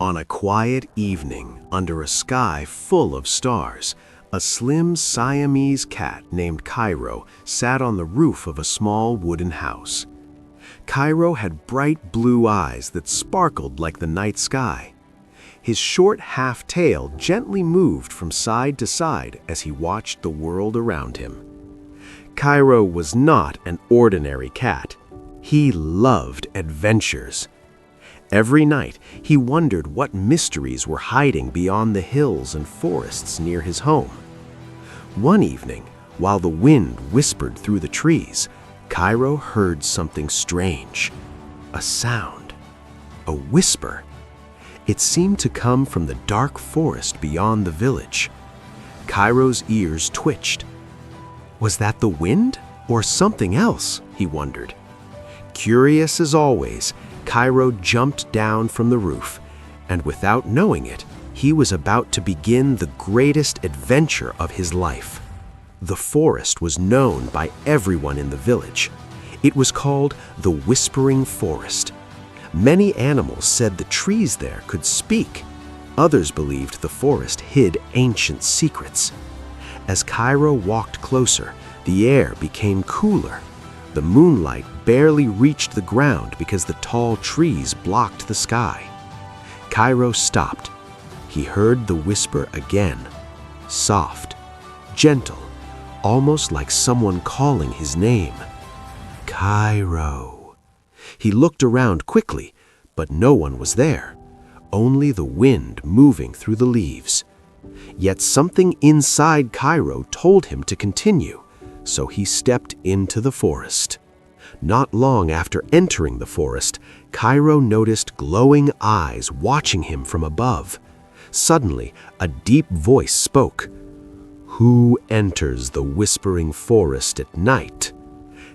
On a quiet evening, under a sky full of stars, a slim Siamese cat named Kairo sat on the roof of a small wooden house. Kairo had bright blue eyes that sparkled like the night sky. His short half-tail gently moved from side to side as he watched the world around him. Kairo was not an ordinary cat. He loved adventures. Every night, he wondered what mysteries were hiding beyond the hills and forests near his home. One evening, while the wind whispered through the trees, Kairo heard something strange. A sound. A whisper. It seemed to come from the dark forest beyond the village. Kairo's ears twitched. Was that the wind or something else? He wondered. Curious as always, Kairo jumped down from the roof, and without knowing it, he was about to begin the greatest adventure of his life. The forest was known by everyone in the village. It was called the Whispering Forest. Many animals said the trees there could speak. Others believed the forest hid ancient secrets. As Kairo walked closer, the air became cooler. The moonlight barely reached the ground because the tall trees blocked the sky. Kairo stopped. He heard the whisper again, soft, gentle, almost like someone calling his name. Kairo. He looked around quickly, but no one was there, only the wind moving through the leaves. Yet something inside Kairo told him to continue, so he stepped into the forest. Not long after entering the forest, Kairo noticed glowing eyes watching him from above. Suddenly, a deep voice spoke. "Who enters the Whispering Forest at night?"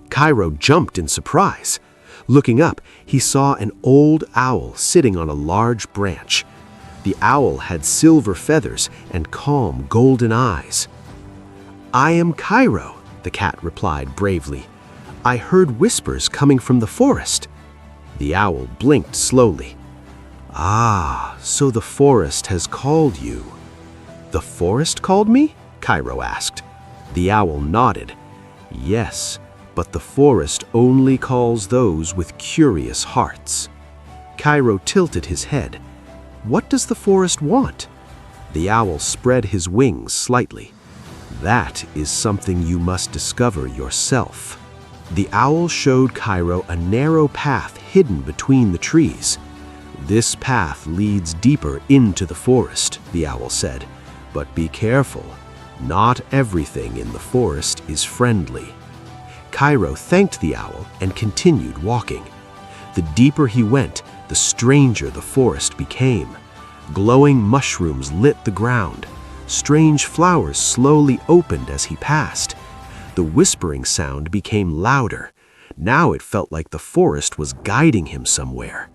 Kairo jumped in surprise. Looking up, he saw an old owl sitting on a large branch. The owl had silver feathers and calm golden eyes. "I am Kairo," the cat replied bravely. "I heard whispers coming from the forest." The owl blinked slowly. "Ah, so the forest has called you." "The forest called me?" Kairo asked. The owl nodded. "Yes, but the forest only calls those with curious hearts." Kairo tilted his head. "What does the forest want?" The owl spread his wings slightly. "That is something you must discover yourself." The owl showed Kairo a narrow path hidden between the trees. "This path leads deeper into the forest," the owl said. "But be careful. Not everything in the forest is friendly." Kairo thanked the owl and continued walking. The deeper he went, the stranger the forest became. Glowing mushrooms lit the ground. Strange flowers slowly opened as he passed. The whispering sound became louder. Now it felt like the forest was guiding him somewhere.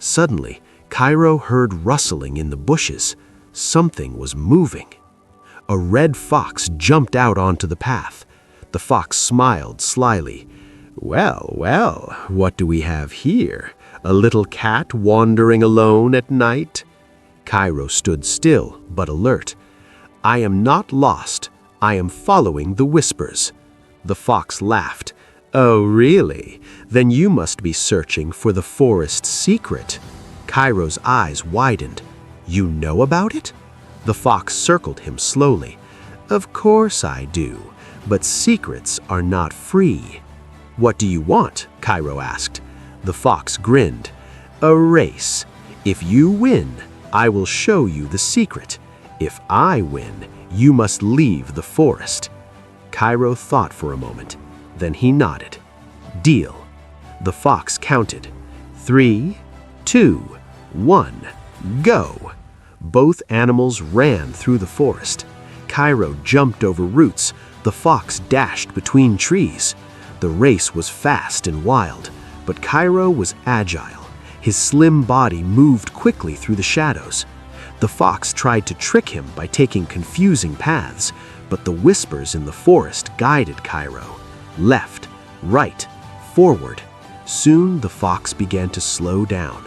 Suddenly, Kairo heard rustling in the bushes. Something was moving. A red fox jumped out onto the path. The fox smiled slyly. Well, well, what do we have here? A little cat wandering alone at night?" Kairo stood still, but alert. "I am not lost. I am following the whispers." The fox laughed. "Oh, really? Then you must be searching for the forest's secret." Kairo's eyes widened. "You know about it?" The fox circled him slowly. "Of course I do, but secrets are not free." "What do you want?" Kairo asked. The fox grinned. "A race. If you win, I will show you the secret. If I win, you must leave the forest." Kairo thought for a moment. Then he nodded. "Deal." The fox counted. 3, 2, 1, go. Both animals ran through the forest. Kairo jumped over roots. The fox dashed between trees. The race was fast and wild, but Kairo was agile. His slim body moved quickly through the shadows. The fox tried to trick him by taking confusing paths, but the whispers in the forest guided Kairo. Left, right, forward. Soon the fox began to slow down.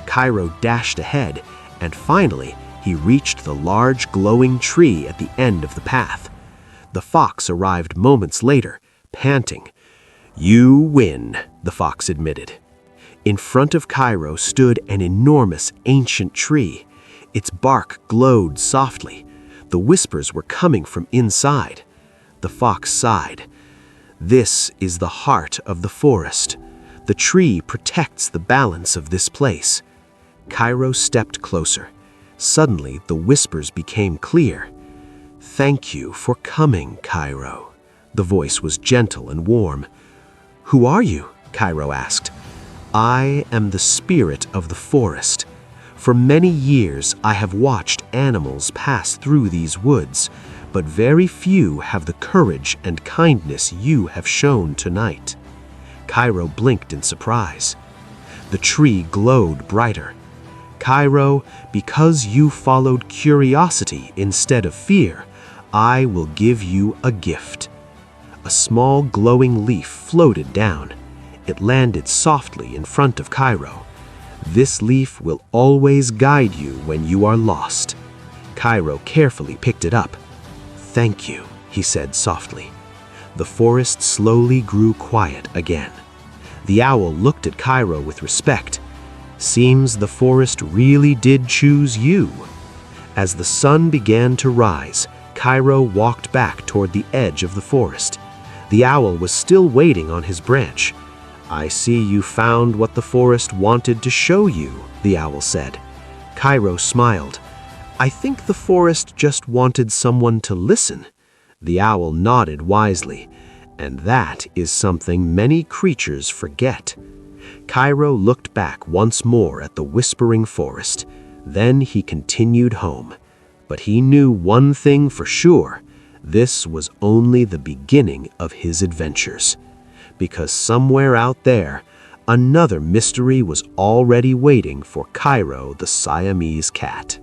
Kairo dashed ahead, and finally he reached the large glowing tree at the end of the path. The fox arrived moments later, panting. "You win," the fox admitted. In front of Kairo stood an enormous ancient tree. Its bark glowed softly. The whispers were coming from inside. The fox sighed. "This is the heart of the forest. The tree protects the balance of this place." Kairo stepped closer. Suddenly, the whispers became clear. "Thank you for coming, Kairo." The voice was gentle and warm. "Who are you?" Kairo asked. "I am the spirit of the forest. For many years I have watched animals pass through these woods, but very few have the courage and kindness you have shown tonight." Kairo blinked in surprise. The tree glowed brighter. "Kairo, because you followed curiosity instead of fear, I will give you a gift." A small glowing leaf floated down. It landed softly in front of Kairo. "This leaf will always guide you when you are lost." Kairo carefully picked it up. "Thank you," he said softly. The forest slowly grew quiet again. The owl looked at Kairo with respect. "Seems the forest really did choose you." As the sun began to rise, Kairo walked back toward the edge of the forest. The owl was still waiting on his branch. "I see you found what the forest wanted to show you," the owl said. Kairo smiled. "I think the forest just wanted someone to listen." The owl nodded wisely. "And that is something many creatures forget." Kairo looked back once more at the whispering forest. Then he continued home. But he knew one thing for sure. This was only the beginning of his adventures. Because somewhere out there, another mystery was already waiting for Kairo the Siamese cat.